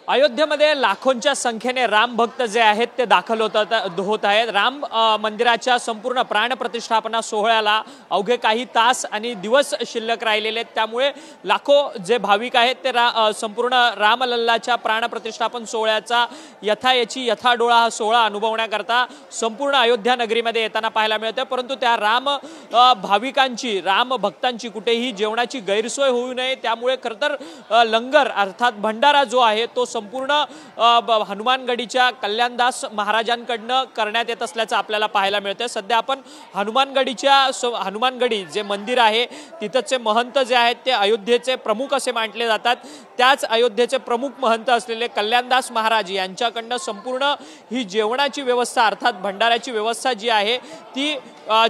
अयोध्येमध्ये लाखोंच्या संख्येने राम भक्त जे आहेत ते दाखल होत आहेत। राम मंदिराच्या संपूर्ण प्राणप्रतिष्ठापना सोहळ्याला अवघे काही तास आणि दिवस शिल्लक राहिलेले आहेत। त्यामुळे लाखो जे भाविक आहेत ते संपूर्ण रामलल्लाच्या प्राणप्रतिष्ठापन सोहळ्याचा यथाडोळा हा सोहळा अनुभवण्याकरता संपूर्ण अयोध्या नगरीमध्ये येताना पाहायला मिळते। परंतु त्या राम भाविकांची राम भक्तांची कुठेही जेवणाची गैरसोय होऊ नये त्यामुळे खरतर लंगर अर्थात भंडारा जो आहे तो संपूर्ण हनुमानगडीच्या कल्याणदास महाराजांकडनं करण्यात येत असल्याचं आपल्याला पाहायला मिळतं। सध्या आपण हनुमानगडी जे मंदिर आहे तिथचे महंत जे आहेत ते अयोध्येचे प्रमुख असे मानले जातात। त्याच अयोध्येचे प्रमुख महंत असलेले कल्याणदास महाराज यांच्याकडनं संपूर्ण ही जेवणाची व्यवस्था अर्थात भंडाऱ्याची व्यवस्था जी आहे ती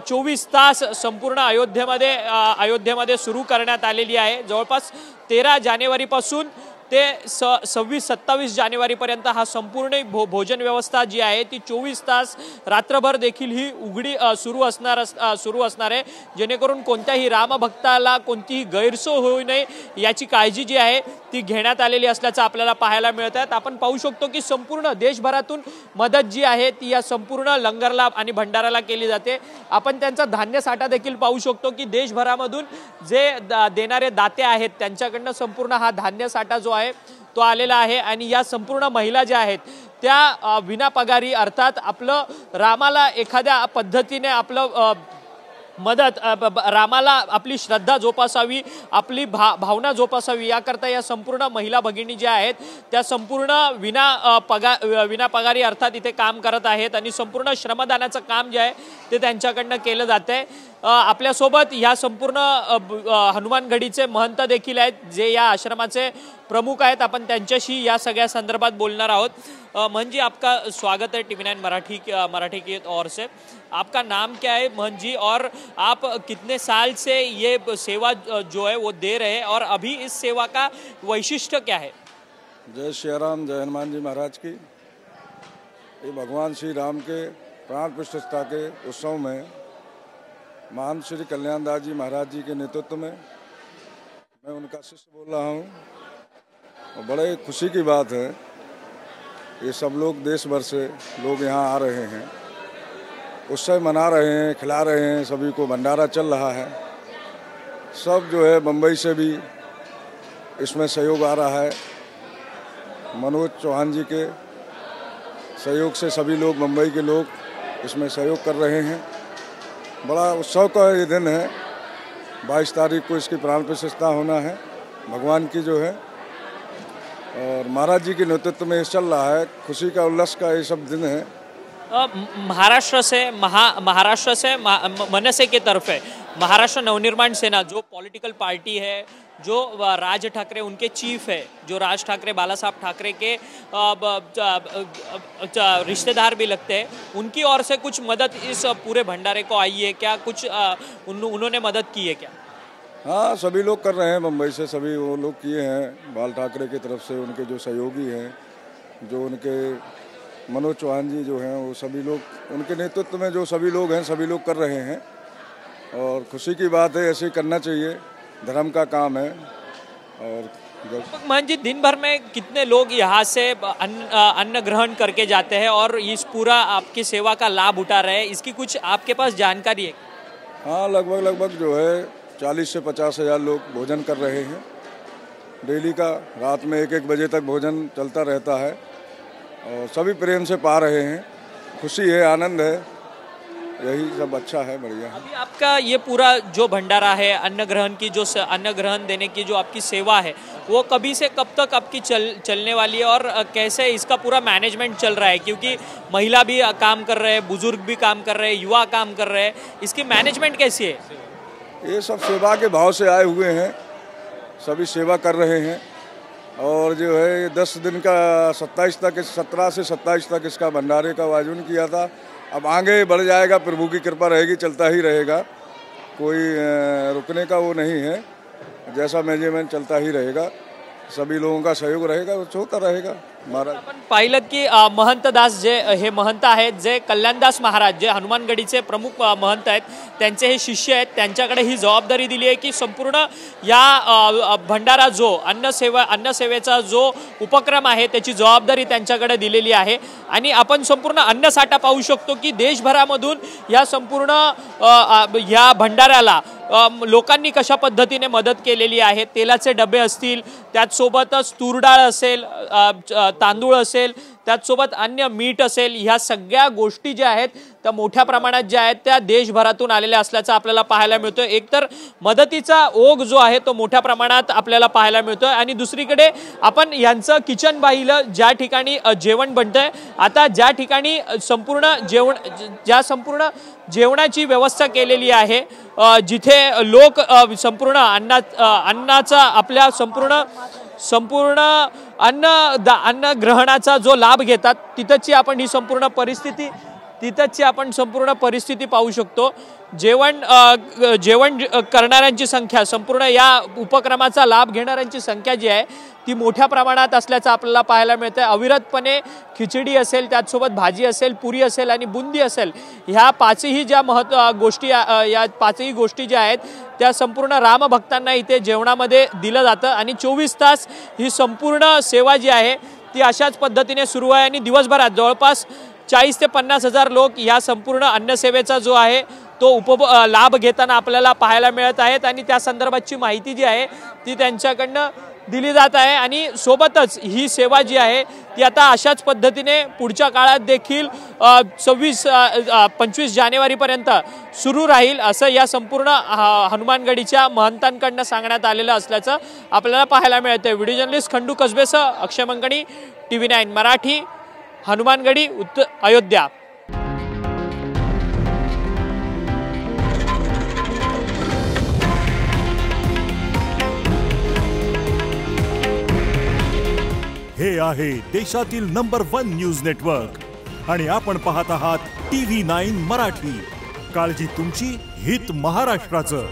24 तास संपूर्ण अयोध्येमध्ये सुरू करण्यात आलेली आहे। जवळपास 13 जानेवारीपासून ते 26-27 जानेवारीपर्यंत हा संपूर्ण भोजन व्यवस्था जी आहे ती 24 तास रात्रभर देखील ही उघडी सुरू असणार आहे, जेणेकरून कोणत्याही रामभक्ताला कोणतीही गैरसोय होऊ नये याची काळजी जी आहे ती घेण्यात आलेली असल्याचं आपल्याला पाहायला मिळत आहे। आपण पाहू शकतो की संपूर्ण देशभरातून मदत जी आहे ती या संपूर्ण लंगरला आणि भंडाराला केली जाते। आपण त्यांचा धान्य साठा देखील पाहू शकतो की देशभरामधून जे देणारे दाते आहेत त्यांच्याकडनं संपूर्ण हा धान्य साठा जो आहे तो आलेला आहे आणि या संपूर्ण महिला ज्या आहेत त्या विनापगारी अर्थात आपलं रामाला एखाद्या पद्धतीने आपलं मदत रामाला आपली श्रद्धा जोपासावी आपली भावना जोपासावी याकरता या संपूर्ण महिला भगिनी ज्या आहेत त्या संपूर्ण विनापगारी अर्थात इथे काम करत आहेत आणि संपूर्ण श्रमदानाचं काम जे आहे ते त्यांच्याकडनं केलं जातंय। आपल्यासोबत या संपूर्ण हनुमानगडीचे महंत देखील आहेत जे या आश्रमाचे प्रमुख आहेत। आपण त्यांच्याशी या सगळ्या संदर्भात बोलणार आहोत। महंत जी, आपका स्वागत है TV9 मराठी की ओर से। आपका नाम क्या है महंत जी, और आप कितने साल से ये सेवा जो है वो दे रहे हैं और अभी इस सेवा का वैशिष्ट्य क्या है? जय श्री राम, जय हनुमान जी महाराज की। ये भगवान श्री राम के प्राण प्रतिष्ठा के उत्सव में महान श्री कल्याणदास जी महाराज जी के नेतृत्व में मैं उनका शिष्य बोल रहा हूँ और बड़े खुशी की बात है ये सब लोग देश भर से लोग यहाँ आ रहे हैं, उत्सव मना रहे हैं, खिला रहे हैं, सभी को भंडारा चल रहा है। सब जो है मुंबई से भी इसमें सहयोग आ रहा है। मनोज चौहान जी के सहयोग से सभी लोग मुंबई के लोग इसमें सहयोग कर रहे हैं। बड़ा उत्सव का ये दिन है। 22 तारीख को इसकी प्राण प्रतिष्ठा होना है भगवान की जो है, और महाराज जी के नेतृत्व में ये चल रहा है। खुशी का उल्लास का ये सब दिन है। महाराष्ट्र से मनसे के तरफ है महाराष्ट्र नवनिर्माण सेना जो पॉलिटिकल पार्टी है, जो राज ठाकरे उनके चीफ है, जो राज ठाकरे बाला साहब ठाकरे के रिश्तेदार भी लगते हैं, उनकी ओर से कुछ मदद इस पूरे भंडारे को आई है क्या? कुछ उन्होंने मदद की है क्या? हाँ, सभी लोग कर रहे हैं। मुंबई से सभी वो लोग किए हैं। बाल ठाकरे की तरफ से उनके जो सहयोगी हैं, जो उनके मनोज चौहान जी जो हैं, वो सभी लोग उनके नेतृत्व में जो सभी लोग हैं सभी लोग कर रहे हैं और खुशी की बात है। ऐसे ही करना चाहिए, धर्म का काम है। और महंत जी, दिन भर में कितने लोग यहाँ से अन्न ग्रहण करके जाते हैं और इस पूरा आपकी सेवा का लाभ उठा रहे हैं, इसकी कुछ आपके पास जानकारी है? हाँ, लगभग जो है 40 से 50 हज़ार लोग भोजन कर रहे हैं डेली का। रात में 1-1 बजे तक भोजन चलता रहता है और सभी प्रेम से पा रहे हैं। खुशी है, आनंद है, यही सब अच्छा है, बढ़िया है। अभी आपका ये पूरा जो भंडारा है अन्न ग्रहण देने की जो आपकी सेवा है वो कभी से कब तक आपकी चलने वाली है और कैसे इसका पूरा मैनेजमेंट चल रहा है? क्योंकि महिला भी काम कर रहे हैं, बुजुर्ग भी काम कर रहे हैं, युवा काम कर रहे हैं, इसकी मैनेजमेंट कैसी है? ये सब सेवा के भाव से आए हुए हैं, सभी सेवा कर रहे हैं और जो है 10 दिन का 17 से 27 तक इसका भंडारे का आयोजन किया था। अब आगे बढ़ जाएगा, प्रभु की कृपा रहेगी, चलता ही रहेगा, कोई रुकने का वो नहीं है। जैसा मैनेजमेंट चलता ही रहेगा सभी लोगों का सहयोग रहेगा, वो होता रहेगा महाराज। आपण पाहिलं की महंत दास जे हे महंत आहेत, जे कल्याणदास महाराज जे हनुमानगडीचे प्रमुख महंत आहेत, त्यांचे हे शिष्य आहेत, त्यांच्याकडे ही जबाबदारी दिली आहे की संपूर्ण या भंडारा जो अन्नसेवेचा जो उपक्रम आहे त्याची जबाबदारी त्यांच्याकडे दिलेली आहे। आणि आपण संपूर्ण अन्नसाठा पाहू शकतो की देशभरामधून या संपूर्ण या भंडाऱ्याला लोकांनी कशा पद्धतीने मदत केलेली आहे। तेलाचे डबे असतील, त्याचसोबतच तूर डाळ असेल, तांदूळ असेल, त्याचसोबत अन्य मीठ असेल, ह्या सगळ्या गोष्टी ज्या आहेत त्या मोठ्या प्रमाणात ज्या आहेत त्या देशभरातून आलेल्या असल्याचं आपल्याला पाहायला मिळतोय। एकतर मदतीचा ओघ जो आहे तो मोठ्या प्रमाणात आपल्याला पाहायला मिळतोय आणि दुसरीकडे आपण यांचं किचन पाहिलं, ज्या ठिकाणी जेवण बनतंय। आता ज्या ठिकाणी संपूर्ण जेवणाची व्यवस्था केलेली आहे, जिथे लोक संपूर्ण अन्नाचा आपल्या संपूर्ण अन्न ग्रहणाचा जो लाभ घेतात, तिथंची आपण ही संपूर्ण परिस्थिती पाहू शकतो। जेवण करणाऱ्यांची संख्या, संपूर्ण या उपक्रमाचा लाभ घेणाऱ्यांची संख्या जी आहे ती मोठ्या प्रमाणात असल्याचं आपल्याला पाहायला मिळतं। अविरतपणे खिचडी असेल, त्याचसोबत भाजी असेल, पुरी असेल आणि बुंदी असेल, ह्या पाचही ज्या या पाचही गोष्टी ज्या आहेत त्या संपूर्ण रामभक्तांना इथे जेवणामध्ये दिलं जातं आणि 24 तास ही संपूर्ण सेवा जी आहे ती अशाच पद्धतीने सुरू आहे। आणि दिवसभरात जवळपास 40 ते 50 हजार लोक या संपूर्ण अन्नसेवेचा जो आहे तो लाभ घेताना आपल्याला पाहायला मिळत आहेत आणि त्या संदर्भाची माहिती जी आहे ती त्यांच्याकडनं दिली जात आहे। आणि सोबतच ही सेवा जी आहे ती आता अशाच पद्धतीने पुढच्या काळात देखील 25 जानेवारीपर्यंत सुरू राहील असं या संपूर्ण हनुमानगडीच्या महंतांकडनं सांगण्यात आलेलं असल्याचं आपल्याला पाहायला मिळतंय। व्हिडिओ जर्नलिस्ट खंडू कसबेसह अक्षय मंगणी, TV9 मराठी, हनुमानगडी, अयोध्या। हे आहे देशातील नंबर 1 न्यूज नेटवर्क आणि आपण पाहत आहात TV9 मराठी। काळजी तुमची, हित महाराष्ट्राचं।